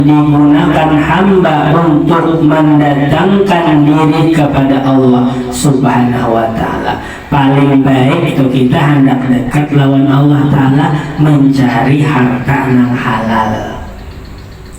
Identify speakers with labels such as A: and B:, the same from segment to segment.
A: digunakan hamba untuk mendatangkan diri kepada Allah Subhanahu wa ta'ala. Paling baik itu kita hendak dekat lawan Allah ta'ala mencari harta yang halal.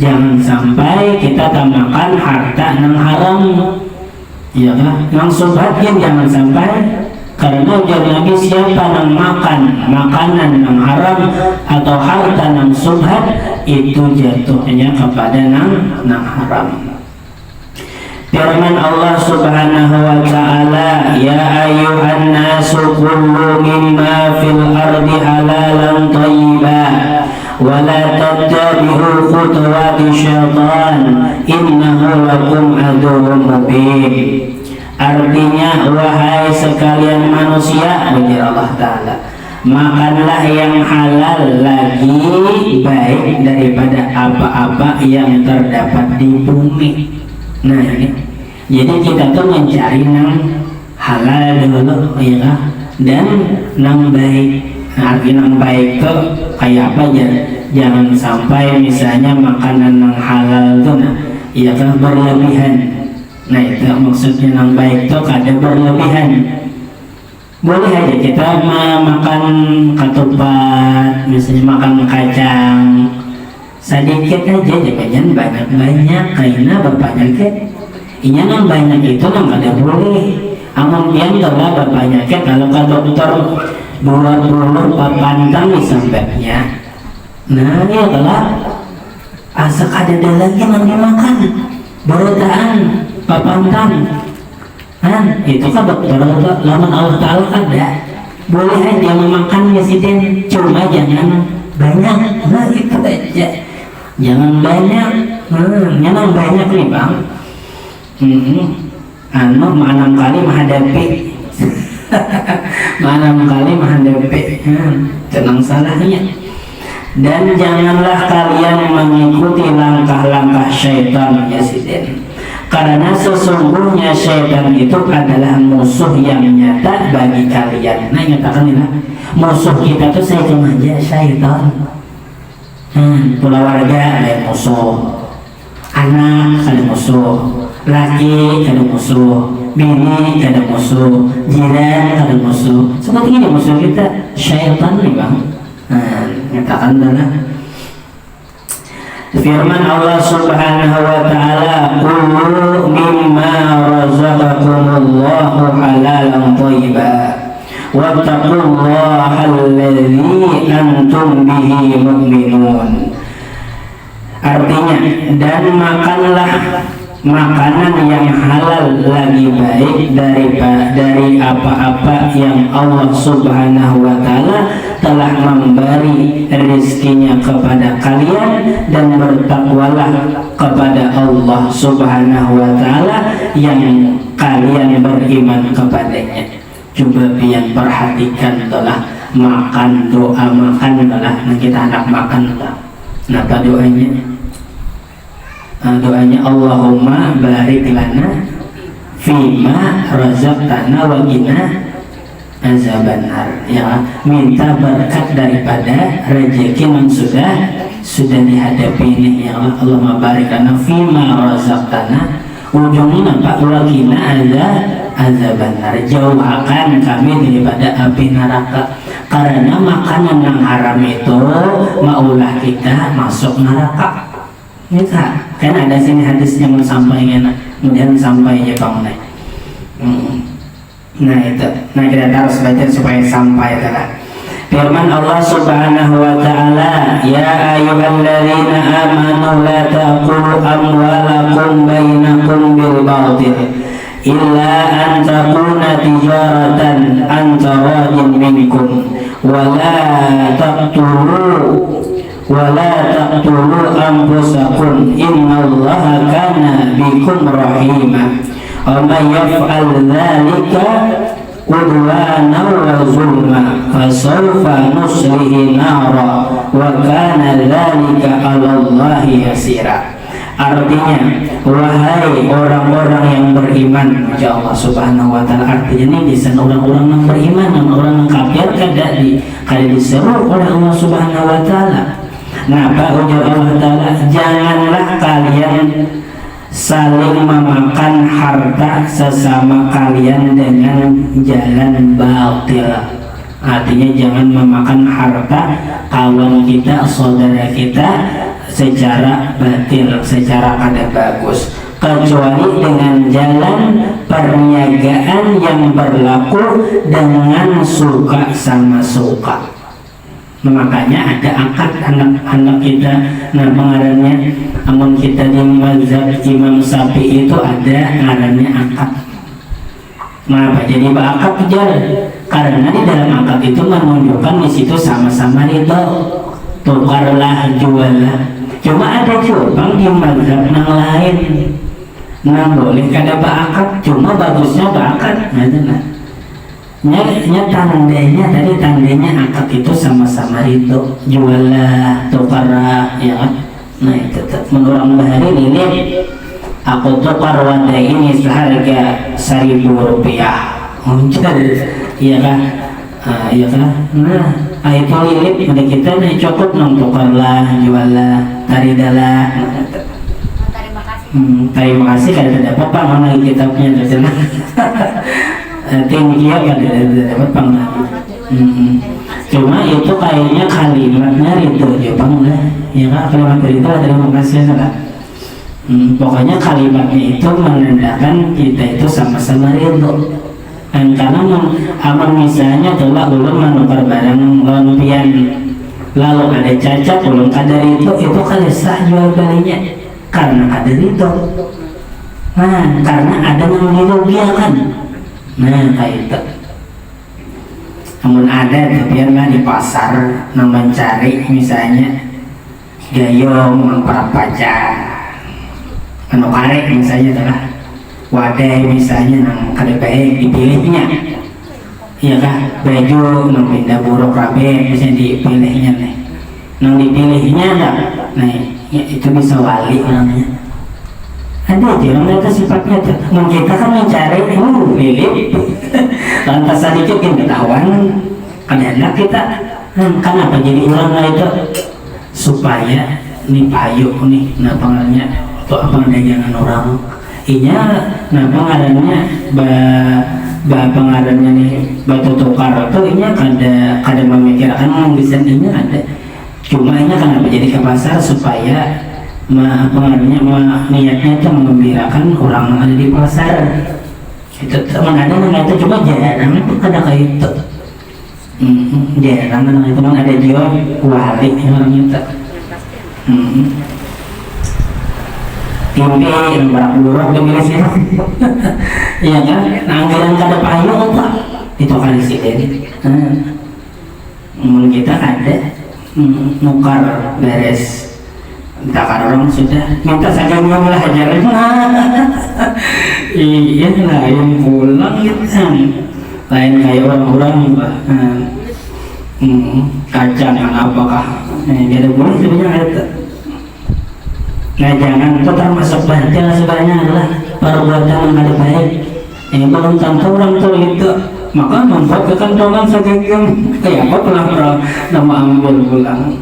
A: Jangan sampai kita makan harta yang haram, ya kan? Yang subhatin jangan sampai. Karena ujar Nabi, siapa yang makan makanan yang haram atau harta yang subhat, itu jatuhnya kepada yang haram. Firman Allah Subhanahu wa ta'ala, ya ayyuhan nasu kullu mimma fil ardi halalan thayyiban wa la tattabi'u khutuwati syaitan innahu lakum aduwwun mubin. Artinya, wahai sekalian manusia, begitu Allah Ta'ala, makanlah yang halal lagi baik daripada apa-apa yang terdapat di bumi. Nah ini, jadi kita tuh mencari yang halal dulu, ya, dan yang baik. Artinya yang baik tuh kayak apa aja? Jangan sampai misalnya makanan yang halal tuh, nah, ya kan, berlebihan. Nah itu maksudnya yang baik itu kada berlebihan. Boleh aja kita makan ketupat, misalnya makan kacang sedikit aja, jangan banyak-banyak karena berpenyakit. Ini yang banyak itu yang kada boleh. Amun pian kalau berpenyakit, kalau ke dokter 20 pantang disampainya. Nah ini adalah asa kada lagi yang dimakan berotaan papantan kan, itu kan dokter laman Allah Ta'ala ada boleh aja memakannya sidin, cuma jangan banyak. Nah itu aja, jangan banyak. Jangan banyak nih bang. Manam kali menghadapi manam kali menghadapi tenang salahnya. Dan janganlah kalian mengikuti langkah-langkah syaitan, ya sidin, karena sesungguhnya syaitan itu adalah musuh yang nyata bagi kalian. Nah nyatakan ini, musuh kita tuh syaitan aja, syaitan. Pula warga ada musuh, anak ada musuh, laki ada musuh, bini ada musuh, jiran ada musuh. Seperti ini musuh kita, syaitan nih bang. Nyatakan adalah firman Allah Subhanahu wa ta'ala, kullu mimma razaqakumullahu halalan thayyiban wattaqullaha alladzi antum bihi mu'minun. Artinya, dan makanlah makanan yang halal lagi baik dari apa-apa yang Allah Subhanahu wa ta'ala telah memberi rezekinya kepada kalian, dan bertakwalah kepada Allah Subhanahu wa ta'ala yang kalian beriman kepadanya. Coba pian perhatikan telah makan, doa makan telah, nah kita hendak makan telah. Napa doanya? Doanya Allahumma barik lana fima razaqtana wa qina azabannar, ya, minta berkat daripada rezeki yang sudah dihadapi ini, ya Allah. Allahumma barik lana fima razaqtana, ujungnya apa? Wa qina azabannar, jauhkan kami daripada api neraka. Karena makanan yang haram itu maulah kita masuk neraka. Ini kan ada sini hadis yang sampainya, kemudian sampai ya bang. Nah itu, nah kita harus baca supaya sampai adalah firman Allah Subhanahu wa ta'ala, ya ayyuhalladzina amanu la taqulu amwalakum bainakum bil batil illa an takuna tijaratan an taradin minkum wa la taqtulu anfusakum innallaha kana bikum rahima wa may yaf'al dzalika udwana wa zulma fasawfa nuslihi nara wa kana dzalika 'ala Allahi yasira. Artinya, wahai orang-orang yang beriman, ya Allah Subhanahu wa ta'ala, artinya ini disan orang-orang yang beriman, orang yang kafir kada diseru oleh Allah Subhanahu wa ta'ala. Napa ujar Allah Ta'ala, janganlah kalian saling memakan harta sesama kalian dengan jalan batil. Artinya jangan memakan harta kawan kita, saudara kita secara batil, secara kada bagus, kecuali dengan jalan perniagaan yang berlaku dengan suka sama suka. Makanya ada akad anak-anak kita. Nah pengarannya amun kita di mazhab Imam Syafi'i itu ada ngarannya akad. Kenapa jadi akad kejar? Karena di dalam akad itu menunjukkan di situ sama-sama ridho, tukarlah jualah. Cuma ada juga di mazhab yang lain, nah boleh kada akad, cuma bagusnya akad. Nya tandanya tadi tandanya akad itu sama-sama ridho, jualah, tukarlah, ya kan? Nah itu menurut bahari ini aku tukar wadah ini seharga 1.000 rupiah. Uncar, iya kan? Iya kan? Nah, itu lilip pada kita nih cukup nong tukarlah, jualah, taridalah. Terima kasih kada dapat Pak, mana kitabnya terjemah. Tinggi ya kada dapat Pak. Cuma itu kayaknya kalimatnya itu ya Bang lah. Ya kan kalimat itu terima kasih salah. Pokoknya kalimatnya itu menandakan kita itu sama-sama ridho. Dan karena aman misalnya coba ulun menukar barang lempian lalu ada cacat ulun kadar itu kada sah jual belinya karena kadar itu. Nah karena ada yang dirugiakan. Nah kayak itu. Namun ada biar nggak di pasar yang mencari misalnya gayung prapacar anu karek misalnya telah wadah misalnya nang kada baik dipilihnya, iya kah? Baju nang pindah buruk rabe bisa dipilihnya nih, nang dipilihnya enggak, nah ya, itu bisa wali namanya. Ada aja orang itu sifatnya tuh, kita kan mencari lilip, lantas sedikit ketahuan, kadang kita, kenapa jadi orang itu supaya nih payu nih, nah pengaruhnya untuk apa dagangan orang. Inya nah pengarannya pengarannya nih batu tukar itu inya kada memikirkan desain ini ada, cuma inya kenapa jadi ke pasar supaya pengaruhnya niatnya itu mengembirakan orang yang ada di pasar. Itu teman ada yang itu cuma jarang itu kada kayak itu. Jarang kan itu ada jual wali orang itu. Timbi yang berak-berak demi sih, iya kan? Anggaran kada payung apa? Itu kali sih ini. Kita ada nukar beres, takar orang sudah minta saja lah ajaran. Iya lain pulang gitu, lain kayak orang-orang kacang apakah? Dia ada boleh sebenarnya ada. Nah jangan itu termasuk batil sebenarnya adalah perbuatan yang ada baik. Yang belum tentu orang tuh itu maka membuat kekantongan segegem kayak apa pulang nama ambil pulang.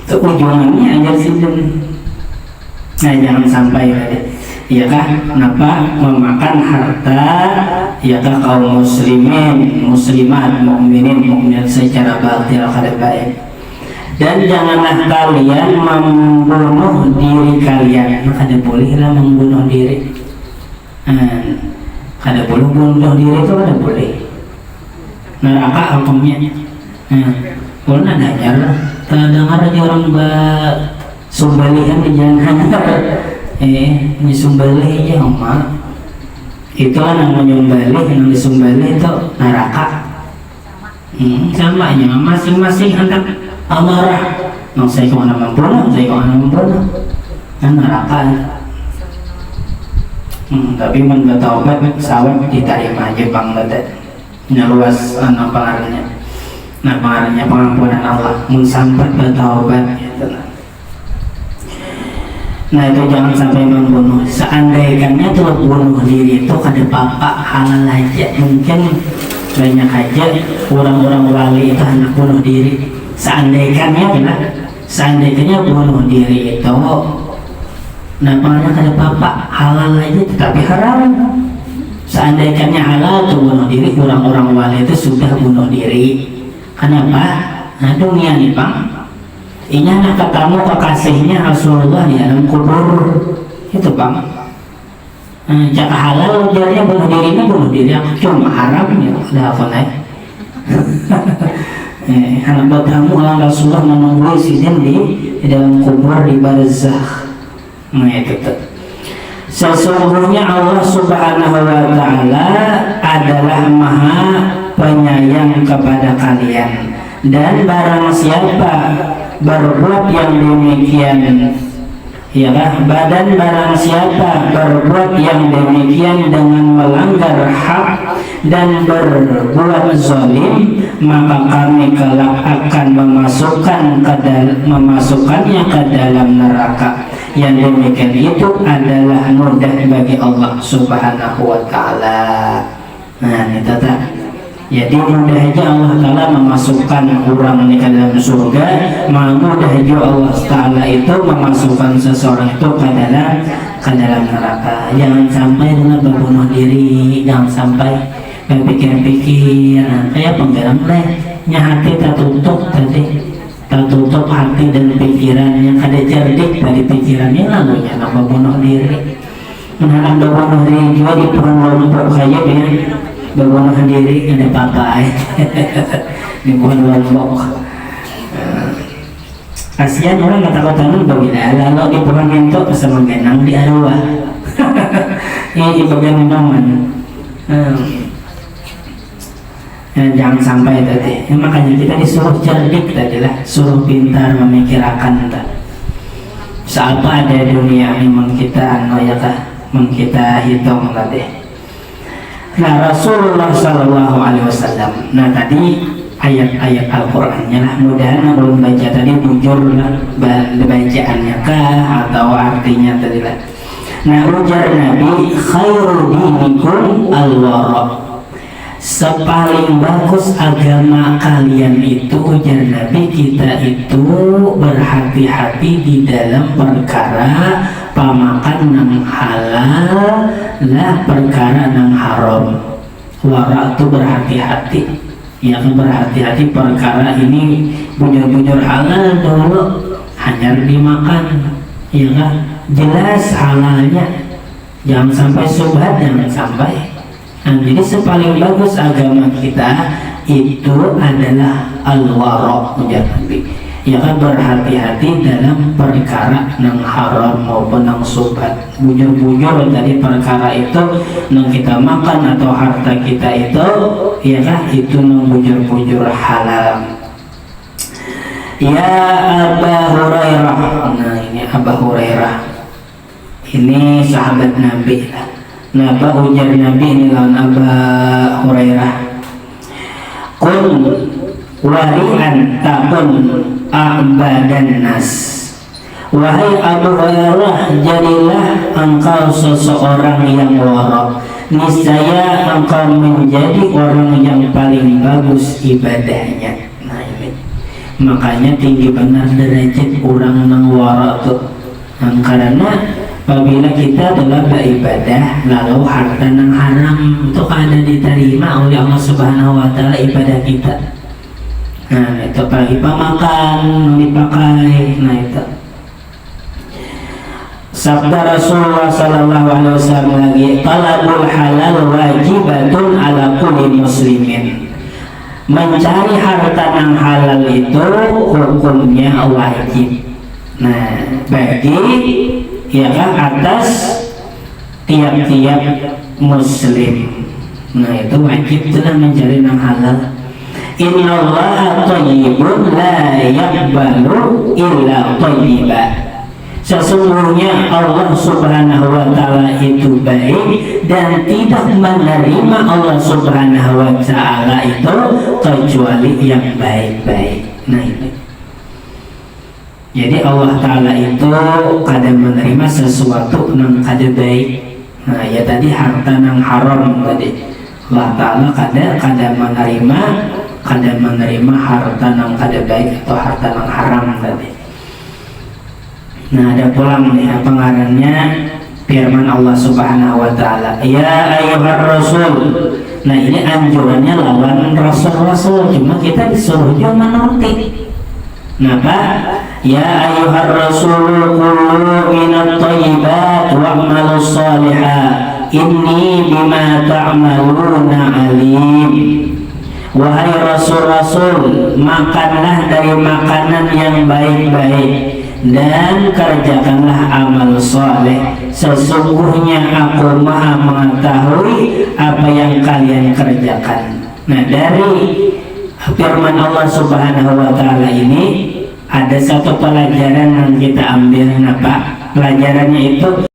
A: Itu ujungannya aja sih. Nah jangan sampai iya kah? Kenapa memakan harta? Iya kah kaum muslimin, muslimat, mukminin, mukminat secara batil kada baik. Dan janganlah kalian membunuh diri kalian. Kada bolehlah membunuh diri. Kada boleh bunuh diri itu kada boleh. Neraka hukumnya. Kalau ada ajar lah. Terdengar aja orang sumbalihan di jalan. Ini sumbali aja oma. Itu yang menyumbali, yang disumbali itu neraka. Sama aja masing-masing hendak amarah, nang saya kau nama membunuh, kan neraka. Tapi men bertaubat, sawat diterima aja bang ledet, nyaluas anak pengaruhnya, nah pengaruhnya pengampunan Allah, mensambat bertaubat. Nah itu jangan sampai membunuh. Seandainya tuh bunuh diri itu kada apa-apa, halal aja. Mungkin banyak aja orang-orang wali itu anak bunuh diri. Seandainya Seandainya bunuh diri itu namanya kada apa halal aja tetapi haram. Seandainya halal tuh bunuh diri, orang-orang wali itu sudah bunuh diri. Kenapa? Nah dunia nih bang, ini anak ketemu kekasihnya Rasulullah di alam kubur itu bang. Jika halal ujarnya bunuh diri, ini bunuh diri yang cuma haram ya udah apa nih? Anak bertamu orang Rasulullah menunggu sidin di dalam kubur di barzakh. Nah itu tuh. Sesungguhnya Allah Subhanahu wa Ta'ala adalah Maha Penyayang kepada kalian, dan barang siapa berbuat yang demikian, badan barang siapa berbuat yang demikian dengan melanggar hak dan berbuat zalim, maka kami kelak akan memasukkannya ke dalam neraka. Yang demikian itu adalah mudah bagi Allah Subhanahu wa Ta'ala. Nah ini tata. Jadi mudah aja Allah Ta'ala memasukkan orang ke dalam surga, mudah aja Allah Ta'ala itu memasukkan seseorang itu ke dalam neraka. Jangan sampai dengan berbunuh diri, jangan sampai berpikir-pikir kayak penggeram nya hati tertutup tadi. Tertutup hati dan pikiran yang ada cerdik dari pikirannya, lalu nak bunuh diri. Menahan bunuh diri juga di pohon lombok kayak ya, bunuh diri ada apa-apa di pohon lombok. Kasihan orang kata-kata berbeda, lalu di pohon bentuk bersama genang di arwah. Ini bagian minuman. Jangan sampai tadi. Makanya kita disuruh cerdik tadi lah, suruh pintar memikirkan siapa ada dunia memang kita kita hitung tadi. Nah Rasulullah Sallallahu Alaihi Wasallam. Nah tadi ayat-ayat Al-Qur'annya lah, mudahan belum baca tadi bujur lah bacaannya kah atau artinya tadi lah. Nah ujar Nabi, khairu dinikum al-wara'. Sepaling bagus agama kalian itu, ujar Nabi, kita itu berhati-hati di dalam perkara pamakan nang halal lah perkara nang haram. Wara itu berhati-hati, ya berhati-hati perkara ini bujur-bujur halal dulu hanya dimakan, ya kan jelas halalnya, jangan sampai subhat, jangan sampai. Nah, jadi sepaling bagus agama kita itu adalah al-wara', ujar Nabi. Ya kan berhati-hati dalam perkara nang haram maupun nang subhat. Bujur-bujur dari perkara itu nang kita makan atau harta kita itu, ya kan itu nang bujur-bujur halal. Ya Abu Hurairah. Nah ini Abu Hurairah. Ini sahabat Nabi lah. Nah, ujar Nabi ini lawan Abu Hurairah. Qul wari'an takun abadan nas. Wahai Abu Hurairah, jadilah engkau seseorang yang wara'. Niscaya engkau menjadi orang yang paling bagus ibadahnya. Nah ini makanya tinggi benar derajat orang yang wara' tuh. Karena apabila kita telah beribadah lalu harta yang haram itu kada diterima oleh Allah Subhanahu wa Ta'ala ibadah kita. Nah itu apalagi pemakan dipakai. Nah itu sabda Rasulullah Sallallahu Alaihi Wasallam lagi, talabul halal wajibatun ala kulli muslimin. Mencari harta yang halal itu hukumnya wajib. Nah bagi ya kan atas tiap-tiap muslim. Nah itu wajib sudah mencari yang halal. Innallaha thayyibun la yaqbalu illa thayyiba. Sesungguhnya Allah Subhanahu wa Ta'ala itu baik dan tidak menerima Allah Subhanahu wa Ta'ala itu kecuali yang baik-baik. Nah itu. Jadi Allah Ta'ala itu kadang menerima sesuatu yang kada baik. Nah ya tadi harta yang haram tadi Allah Ta'ala kadang menerima harta yang kada baik atau harta yang haram tadi. Nah, ada pulang nih pengarangnya firman Allah Subhanahu wa taala, ya ayyuhar rasul. Nah, ini anjurannya lawan rasul-rasul, cuma kita disuruh juga menuruti. Kenapa? Ya ayyuhar rasul qulu minat thayyibat wa'malus shalihat inni bima ta'maluna alim. Wahai rasul-rasul, makanlah dari makanan yang baik-baik dan kerjakanlah amal soleh. Sesungguhnya aku maha mengetahui apa yang kalian kerjakan. Nah, dari firman Allah Subhanahu wa taala ini ada satu pelajaran yang kita ambil. Pelajarannya itu